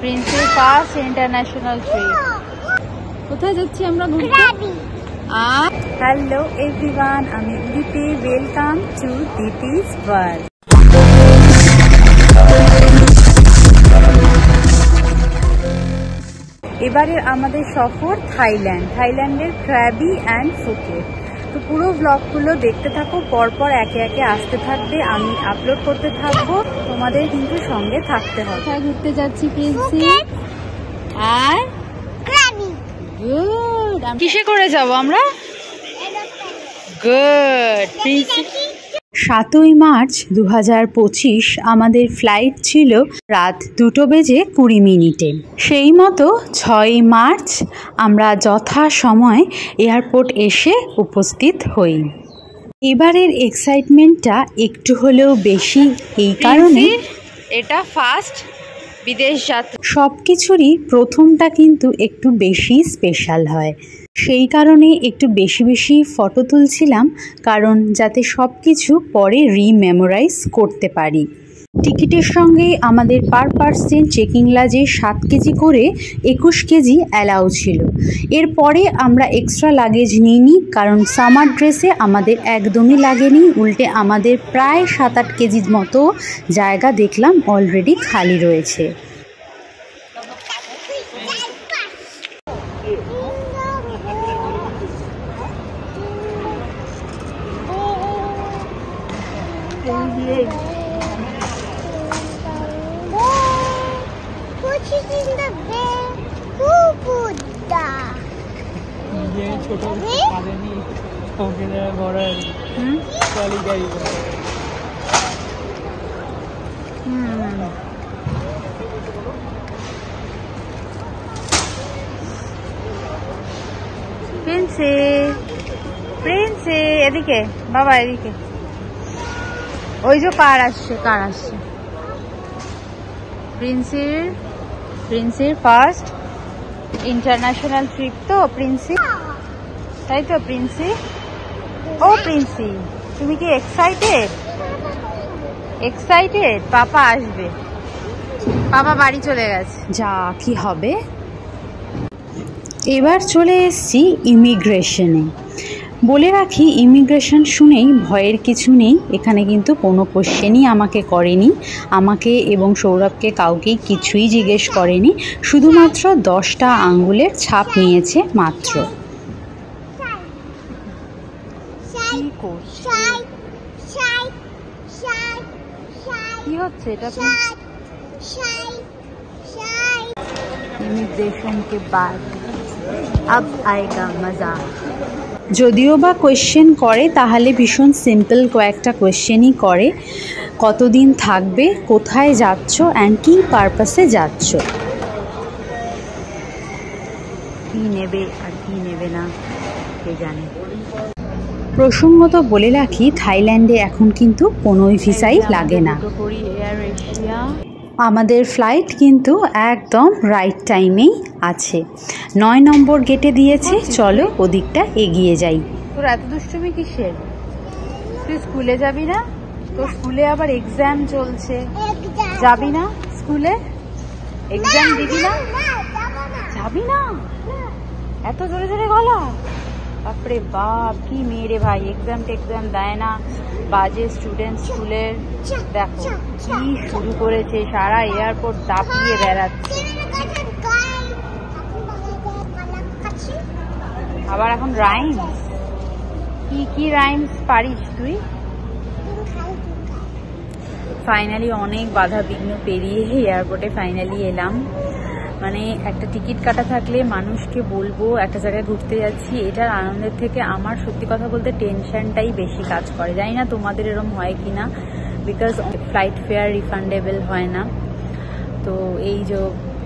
প্রিন্সের first international trip. কোথায় যাচ্ছি আমরা ঘুরতে? হ্যালো এভরিওয়ান, আমি দীপি, ওয়েলকাম টু দীপিস ওয়ার্ল্ড। এবারে আমাদের সফর থাইল্যান্ডের ক্র্যাবি অ্যান্ড ফুকেট। তো পুরো ব্লগগুলো দেখতে থাকো, পরপর একে একে আসতে থাকবে, আমি আপলোড করতে থাকবো, তোমাদের কিন্তু সঙ্গে থাকতে হবে। কোথায় ঘুরতে যাচ্ছি প্রিন্সি? আর গুড। কিসে করে যাব আমরা? গুড প্রিন্সি। 7ই মার্চ 2025 আমাদের ফ্লাইট ছিল রাত 2:20 সেই মতো 6ই মার্চ আমরা যথাসময় এয়ারপোর্ট এসে উপস্থিত হই। এবারের এক্সাইটমেন্টটা একটু হলেও বেশি, এই কারণে এটা ফার্স্ট বিদেশ যাত্রা। সব কিছুরই প্রথমটা কিন্তু একটু বেশি স্পেশাল হয়, সেই কারণে একটু বেশি ফটো তুলছিলাম, কারণ যাতে সব কিছু পরে রিমেমোরাইজ করতে পারি। টিকিটের সঙ্গে আমাদের per person checking luggage 7 KG করে 21 কেজি অ্যালাউ ছিল। এরপরে আমরা এক্সট্রা লাগেজ নিইনি, কারণ সামার ড্রেসে আমাদের একদমই লাগেনি, উল্টে আমাদের প্রায় 7-8 কেজির মতো জায়গা দেখলাম অলরেডি খালি রয়েছে। প্রিন্সি এদিকে বাবা, এদিকে। ওই যে কার আসছে। প্রিন্সির ফার্স্ট ইন্টারন্যাশনাল ট্রিপ তো প্রিন্সি, তাই তো প্রিন্সি? ও প্রিন্সি, তুমি কি এক্সাইটেড? পাপা আসবে, পাপা বাড়ি চলে গেছে, যা কি হবে। এবার চলে এসেছি ইমিগ্রেশনে। বলে রাখি, ইমিগ্রেশন শুনেই ভয়ের কিছু নেই, এখানে কিন্তু কোনো কোশ্চেনই আমাকে করেনি, আমাকে এবং সৌরভকে কাউকেই কিছুই জিজ্ঞেস করেনি, শুধুমাত্র 10টা আঙ্গুলের ছাপ নিয়েছে মাত্র। কি হচ্ছে এটা? ইমিগ্রেশন কে বাদ আব আয়েগা মজা। যদিও বা কোয়েশ্চেন করে, তাহলে ভীষণ সিম্পল কয়েকটা কোয়েশ্চেনই করে। কতদিন থাকবে, কোথায় যাচ্ছ, অ্যান্ড কী পারপাসে যাচ্ছ, কী নেবে আর কী নেবে না কে জানে। প্রসঙ্গত বলে রাখি, থাইল্যান্ডে এখন কিন্তু কোনোই ভিসাই লাগে না। আমাদের ফ্লাইট কিন্তু একদম রাইট টাইমেই আছে, 9 নম্বর গেটে দিয়েছে। চলো ওদিকটা এগিয়ে যাই। তোর এত দুষ্টুমি কিসের? তুই স্কুলে যাবি না? তোর স্কুলে আবার এক্সাম চলছে, যাবি না স্কুলে? এক্সাম দিবি না? যাবি না? এত জোরে জোরে গলা, বাপরে বাপ, কি মেয়ে ভাই, এক্সাম দেয় না, বাজে স্টুডেন্ট স্কুলের। দেখো কি শুরু করেছে, সারা এয়ারপোর্ট দাপিয়ে বেড়াচ্ছে। আবার এখন রাইমস, কি রাইমস পারিস তুই? ফাইনালি অনেক বাধা বিঘ্ন পেরিয়ে এয়ারপোর্টে ফাইনালি এলাম। মানে একটা টিকিট কাটা থাকলে মানুষকে বলবো একটা জায়গায় ঘুরতে যাচ্ছি, এটার আনন্দের থেকে আমার সত্যি কথা বলতে টেনশনটাই বেশি কাজ করে। জানি না তোমাদের এরকম হয় কি না, বিকজ ফ্লাইট ফেয়ার রিফান্ডেবল হয় না। তো এই যে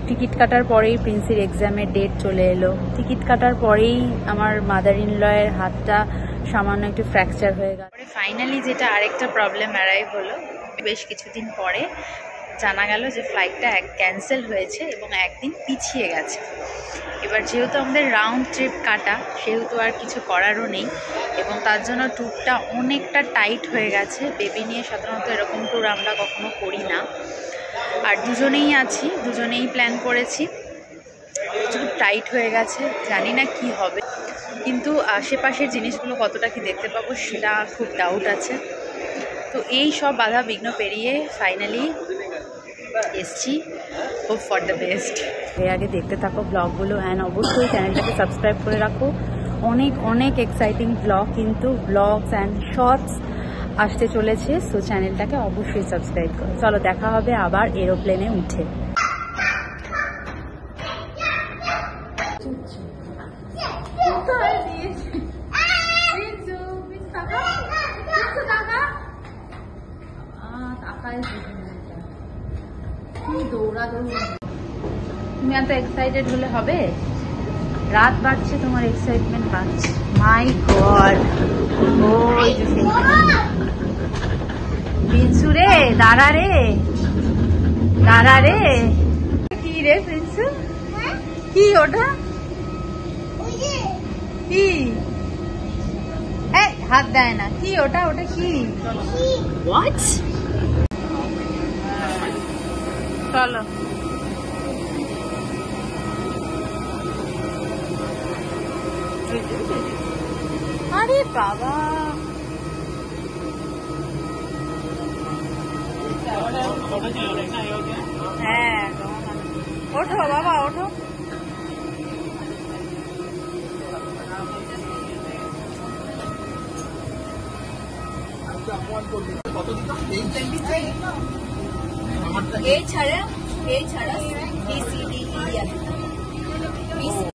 টিকিট কাটার পরেই প্রিন্সির এক্সামের ডেট চলে এলো, টিকিট কাটার পরেই আমার মাদার ইন লয়ের হাতটা সামান্য একটু ফ্র্যাকচার হয়ে গেল। ফাইনালি যেটা আরেকটা প্রবলেম অ্যারাইভ হলো, বেশ কিছুদিন পরে জানা গেল যে ফ্লাইটটা ক্যান্সেল হয়েছে এবং একদিন পিছিয়ে গেছে। এবার যেহেতু আমাদের রাউন্ড ট্রিপ কাটা, সেহেতু আর কিছু করারও নেই, এবং তার জন্য ট্যুরটা অনেকটা টাইট হয়ে গেছে। বেবি নিয়ে সাধারণত এরকম ট্যুর আমরা কখনো করি না। আর দুজনেই আছি, দুজনেই প্ল্যান করেছি। খুব টাইট হয়ে গেছে, জানি না কি হবে, কিন্তু আশেপাশের জিনিসগুলো কতটা কি দেখতে পাবো সেটা খুব ডাউট আছে। তো এই সব বাধা বিঘ্ন পেরিয়ে ফাইনালি এসছি। Hope for the best. এর আগে দেখতে থাকো ব্লগগুলো, অ্যান্ড অবশ্যই চ্যানেলটাকে সাবস্ক্রাইব করে রাখো। অনেক অনেক এক্সাইটিং ব্লগ, কিন্তু ব্লগস অ্যান্ড শর্টস আসতে চলেছে, সো চ্যানেলটাকে অবশ্যই সাবস্ক্রাইব করো। চলো দেখা হবে আবার এরোপ্লেনে উঠে। তুমি এত এক্সাইটেড হলে হবে? রাত বাড়ছে, তোমার এক্সাইটমেন্ট বাড়ছে। মাই গড, ওই যে প্রিন্সু রে, দাঁড়া রে, দাঁড়া রে। কি রে প্রিন্সু, কি ওটা? কি হাত দেয় না, কি ওটা? ওটা কি? হোয়াট? চলো আরে বাবা, হ্যাঁ ওঠো বাবা, ওঠো।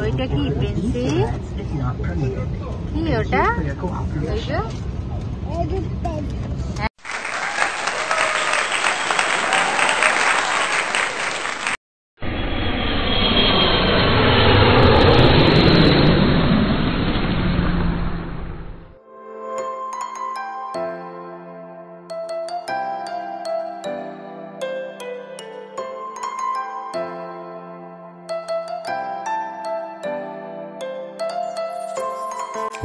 ওইটা কি পেন্সিল? কি ওটা? ওইটা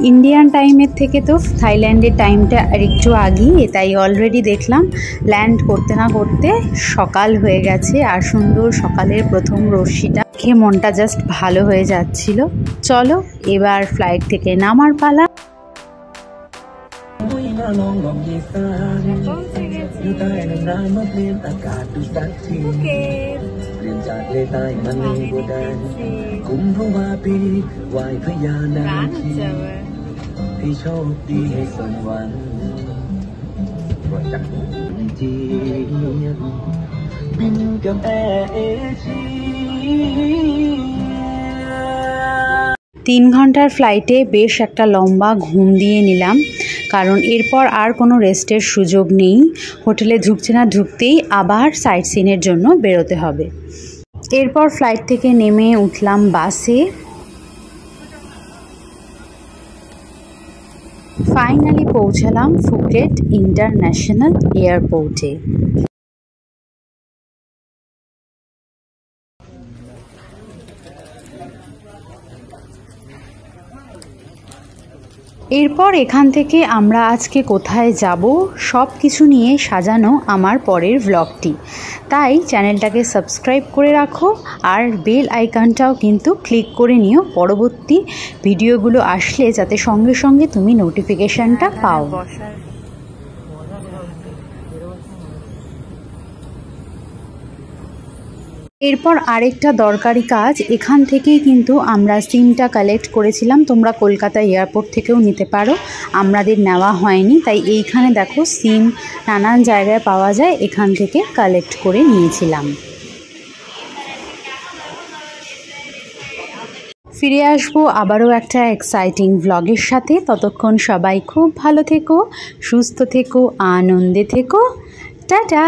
इंडियन टाइमेर थेके तो थाईलैंडेर टाइमटा एकटू आगे, ताई अलरेडी देखलाम लैंड करते ना करते सकाल हये गेछे आर सुंदर सकालेर प्रथम रश्मिटा देखे मनटा जस्ट भालो हये जाच्छिलो। चलो एबार फ्लाइट थेके नामार पाला। तीन घंटार फ्लाइटे बेश एक लम्बा घुम दिए निलाम, कारण एरपर आर कोनो रेस्टेर सुयोग नेई। होटेले ढुकते ना ढुकतेई आबार साइट सीनेर जोन्नो बेरोते हबे। एरपर फ्लाइट थेके नेमे उठलाम बासे। फाइनली पौंछालाम फुकेट इंटरनैशनल एयरपोर्टे। एरपर एखान थेके आमरा आजके कोथाय जाबो सब किछु निये साजानो आमार परेर व्लगटी, ताई चैनलटाके सबस्क्राइब करे राखो और बेल आइकनटाओ किन्तु क्लिक करे निओ परबर्ती भिडियोगुलो आसले जाते संगे संगे तुमी नोटिफिकेशनटा पाओ। एरपर आरेकटा दरकारी काज, एखान थेकेई किन्तु आमरा सिमटा कालेक्ट करेछिलाम। तोमरा कलकाता एयारपोर्ट थेकेও निते पारो, आमादेर नेওয়া হয়নি। ताई এইখানে देखो सिम नानान जायगाय पाওয়া যায়, एखान थेके कालेक्ट करे निয়েছিলাম। फिरे आसबो आबारो एकटा एक्साइटिंग व्लगेर साथे। ततक्षण सबाई खूब भालो থেকো, सुस्थ থেকো, आनंदे থেকো। टाटा।